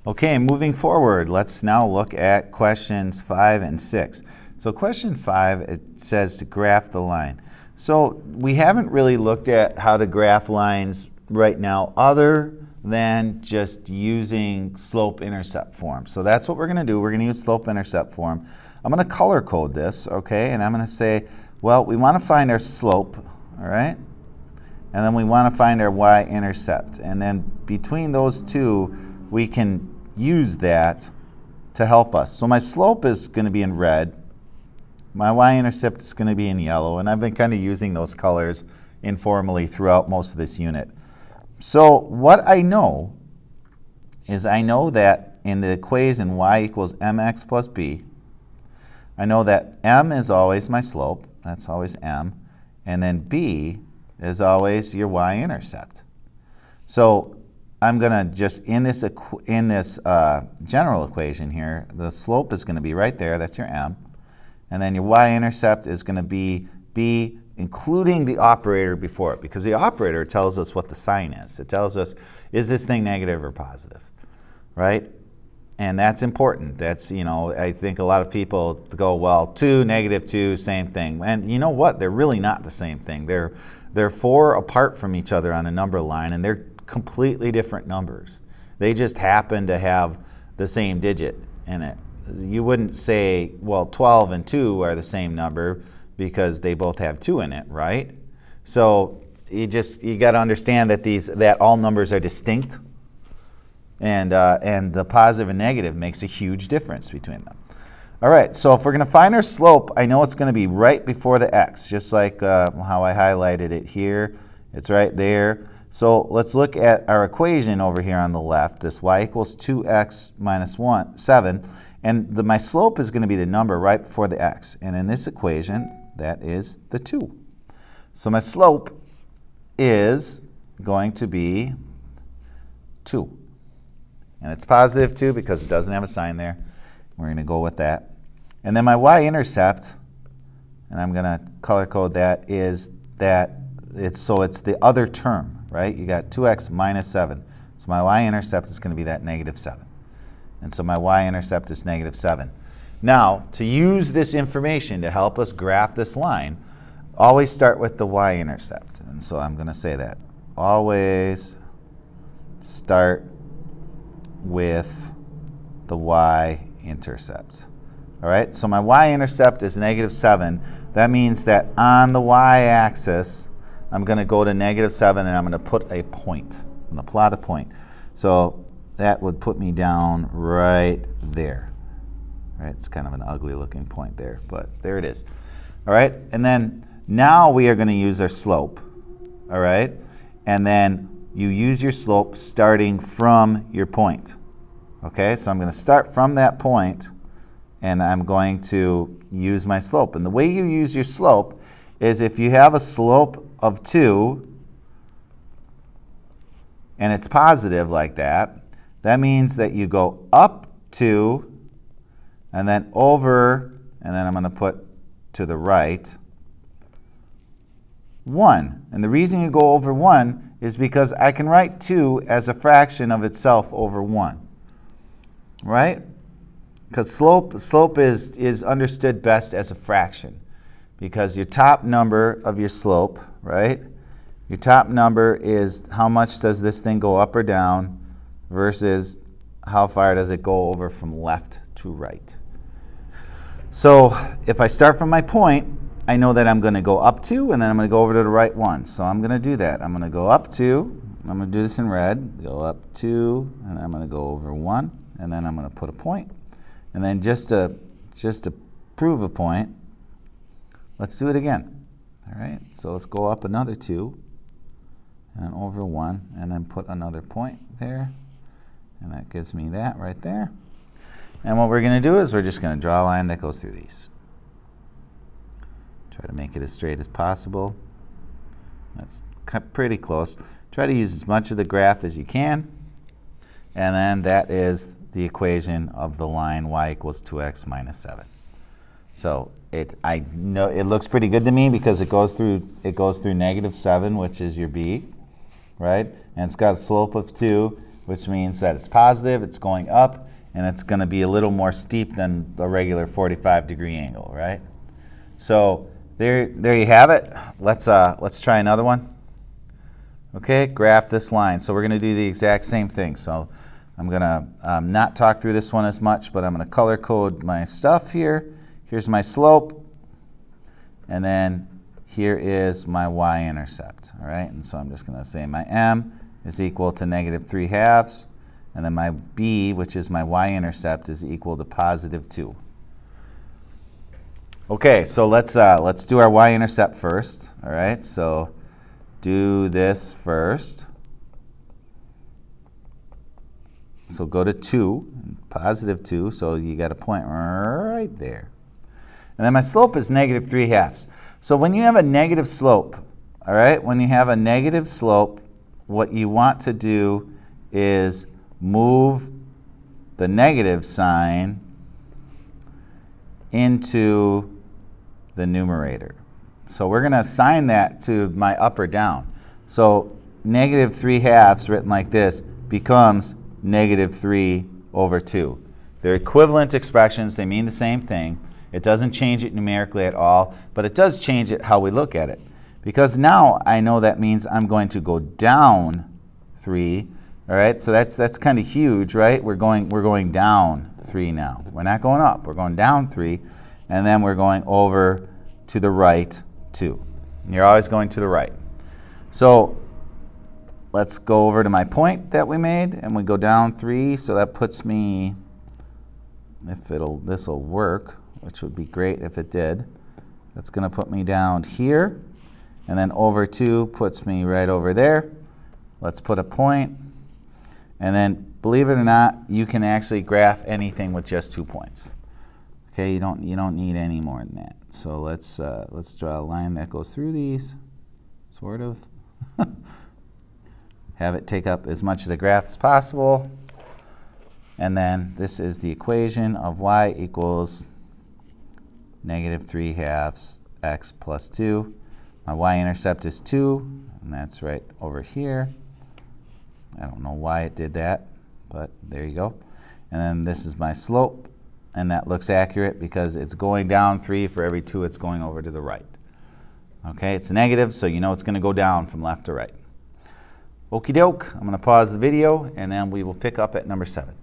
Okay, moving forward, let's now look at questions 5 and 6. So question 5, it says to graph the line. So we haven't really looked at how to graph lines right now other than just using slope-intercept form. So that's what we're going to do. We're going to use slope-intercept form. I'm going to color code this, okay, and I'm going to say, well, we want to find our slope, all right, and then we want to find our y-intercept. And then between those two, we can use that to help us. So my slope is going to be in red. My y-intercept is going to be in yellow. And I've been kind of using those colors informally throughout most of this unit. So what I know is I know that in the equation y equals mx plus b, I know that m is always my slope. That's always m. And then b is always your y-intercept. So I'm going to just, in this general equation here, the slope is going to be right there. That's your m. And then your y-intercept is going to be b, including the operator before it, because the operator tells us what the sign is. It tells us, is this thing negative or positive, right? And that's important. That's, you know, I think a lot of people go, well, 2, negative 2, same thing. And you know what? They're really not the same thing. They're 4 apart from each other on a number line, and they're completely different numbers. They just happen to have the same digit in it. You wouldn't say, well, 12 and 2 are the same number because they both have 2 in it, right? So you got to understand that that all numbers are distinct, and the positive and negative makes a huge difference between them. All right, so if we're going to find our slope, I know it's going to be right before the x, just like how I highlighted it here. It's right there. So let's look at our equation over here on the left, this y equals 2x minus 7. And my slope is going to be the number right before the x. And in this equation, that is the 2. So my slope is going to be 2. And it's positive 2 because it doesn't have a sign there. We're going to go with that. And then my y-intercept, and I'm going to color code that, is that it's the other term. Right? You got 2x minus 7. So my y-intercept is going to be that negative 7. And so my y-intercept is negative 7. Now, to use this information to help us graph this line, always start with the y-intercept. And so I'm going to say that. Always start with the y-intercept. All right? So my y-intercept is negative 7. That means that on the y-axis, I'm going to go to negative 7 and I'm going to put a point. I'm going to plot a point. So that would put me down right there. Right? It's kind of an ugly looking point there, but there it is. All right? And then now we are going to use our slope. All right? And then you use your slope starting from your point. Okay? So I'm going to start from that point and I'm going to use my slope. And the way you use your slope is if you have a slope of 2 and it's positive like that, that means that you go up 2 and then over, and then I'm going to put to the right 1. And the reason you go over 1 is because I can write 2 as a fraction of itself over 1. Right? Because slope is understood best as a fraction. Because your top number of your slope, right? Your top number is how much does this thing go up or down versus how far does it go over from left to right. So if I start from my point, I know that I'm going to go up 2 and then I'm going to go over to the right 1. So I'm going to do that. I'm going to go up 2. I'm going to do this in red. Go up 2 and then I'm going to go over 1 and then I'm going to put a point. And then just to prove a point, let's do it again. All right, so let's go up another 2 and over 1 and then put another point there. And that gives me that right there. And what we're going to do is we're just going to draw a line that goes through these. Try to make it as straight as possible. That's pretty close. Try to use as much of the graph as you can. And then that is the equation of the line y equals 2x minus 7. So I know it looks pretty good to me because it goes through negative 7, which is your b, right? And it's got a slope of 2, which means that it's positive, it's going up, and it's going to be a little more steep than a regular 45-degree angle, right? So there you have it. Let's try another one. Okay, graph this line. So we're going to do the exact same thing. So I'm going to not talk through this one as much, but I'm going to color code my stuff here. Here's my slope, and then here is my y-intercept. All right, and so I'm just going to say my m is equal to -3/2, and then my b, which is my y-intercept, is equal to +2. Okay, so let's do our y-intercept first. All right, so do this first. So go to 2, +2, so you got a point right there. And then my slope is -3/2. So when you have a negative slope, all right, when you have a negative slope, what you want to do is move the negative sign into the numerator. So we're going to assign that to my up or down. So -3/2 written like this becomes -3/2. They're equivalent expressions. They mean the same thing. It doesn't change it numerically at all, but it does change it how we look at it. Because now I know that means I'm going to go down 3. All right, so that's kind of huge, right? We're going down 3 now. We're not going up. We're going down 3, and then we're going over to the right 2. And you're always going to the right. So let's go over to my point that we made, and we go down 3. So that puts me, if this will work, which would be great if it did. That's going to put me down here, and then over 2 puts me right over there. Let's put a point, and then believe it or not, you can actually graph anything with just 2 points. Okay, you don't need any more than that. So let's draw a line that goes through these, sort of. Have it take up as much of the graph as possible. And then this is the equation of y equals -3/2 x plus 2. My y-intercept is 2, and that's right over here. I don't know why it did that, but there you go. And then this is my slope, and that looks accurate because it's going down 3 for every 2 it's going over to the right. Okay, it's negative, so you know it's going to go down from left to right. Okie doke, I'm going to pause the video, and then we will pick up at number 7.